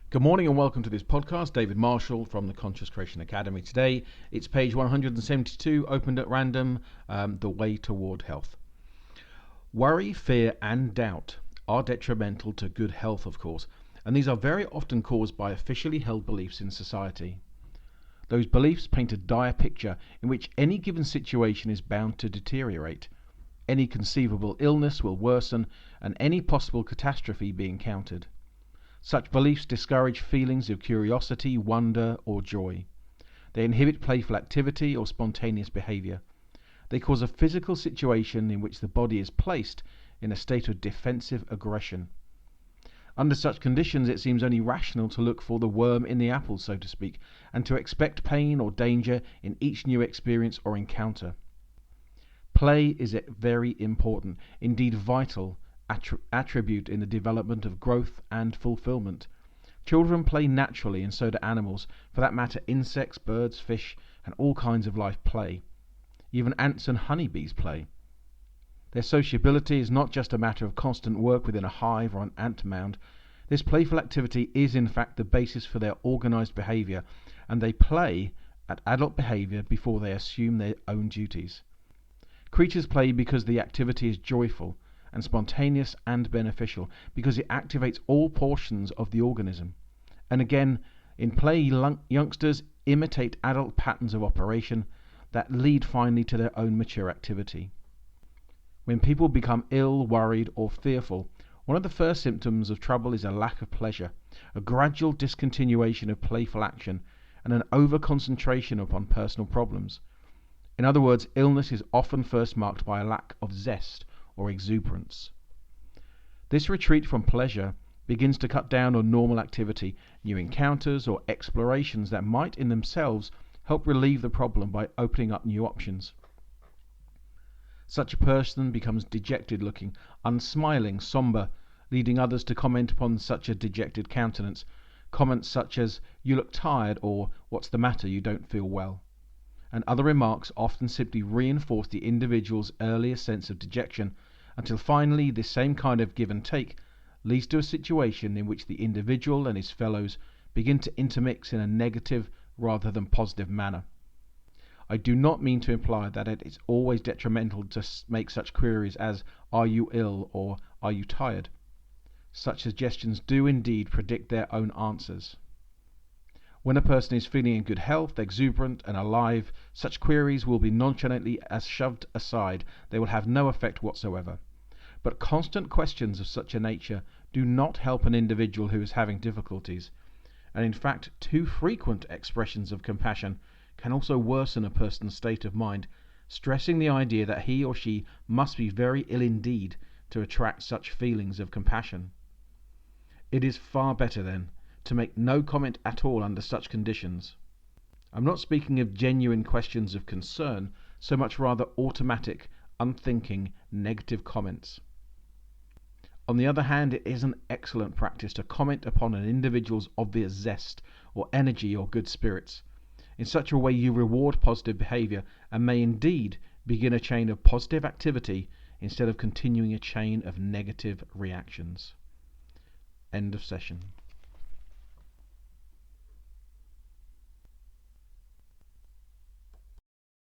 Good morning and welcome to this podcast. David Marshall from the Conscious Creation Academy. Today it's page 172, opened at random, The Way Toward Health. Worry, fear and doubt are detrimental to good health, of course, and these are very often caused by officially held beliefs in society. Those beliefs paint a dire picture in which any given situation is bound to deteriorate. Any conceivable illness will worsen and any possible catastrophe be encountered. Such beliefs discourage feelings of curiosity, wonder, or joy. They inhibit playful activity or spontaneous behavior. They cause a physical situation in which the body is placed in a state of defensive aggression. Under such conditions, it seems only rational to look for the worm in the apple, so to speak, and to expect pain or danger in each new experience or encounter. Play is a very important, indeed vital, attribute in the development of growth and fulfillment. Children play naturally, and so do animals. For that matter, insects, birds, fish, and all kinds of life play. Even ants and honeybees play. Their sociability is not just a matter of constant work within a hive or an ant mound. This playful activity is in fact the basis for their organized behavior, and they play at adult behavior before they assume their own duties. Creatures play because the activity is joyful and spontaneous and beneficial, because it activates all portions of the organism. And again, in play, youngsters imitate adult patterns of operation that lead finally to their own mature activity. When people become ill, worried, or fearful, one of the first symptoms of trouble is a lack of pleasure, a gradual discontinuation of playful action, and an over-concentration upon personal problems. In other words, illness is often first marked by a lack of zest or exuberance. This retreat from pleasure begins to cut down on normal activity, new encounters or explorations that might in themselves help relieve the problem by opening up new options. Such a person becomes dejected looking, unsmiling, somber, leading others to comment upon such a dejected countenance. Comments such as, "You look tired," or "What's the matter, you don't feel well?" and other remarks often simply reinforce the individual's earlier sense of dejection, until finally this same kind of give and take leads to a situation in which the individual and his fellows begin to intermix in a negative rather than positive manner. I do not mean to imply that it is always detrimental to make such queries as "Are you ill?" or "Are you tired?" Such suggestions do indeed predict their own answers. When a person is feeling in good health, exuberant and alive, such queries will be nonchalantly shoved aside. They will have no effect whatsoever. But constant questions of such a nature do not help an individual who is having difficulties, and in fact too frequent expressions of compassion can also worsen a person's state of mind, stressing the idea that he or she must be very ill indeed to attract such feelings of compassion. It is far better, then, to make no comment at all under such conditions. I'm not speaking of genuine questions of concern, so much rather automatic, unthinking, negative comments. On the other hand, it is an excellent practice to comment upon an individual's obvious zest, or energy, or good spirits. In such a way you reward positive behavior, and may indeed begin a chain of positive activity instead of continuing a chain of negative reactions. End of session.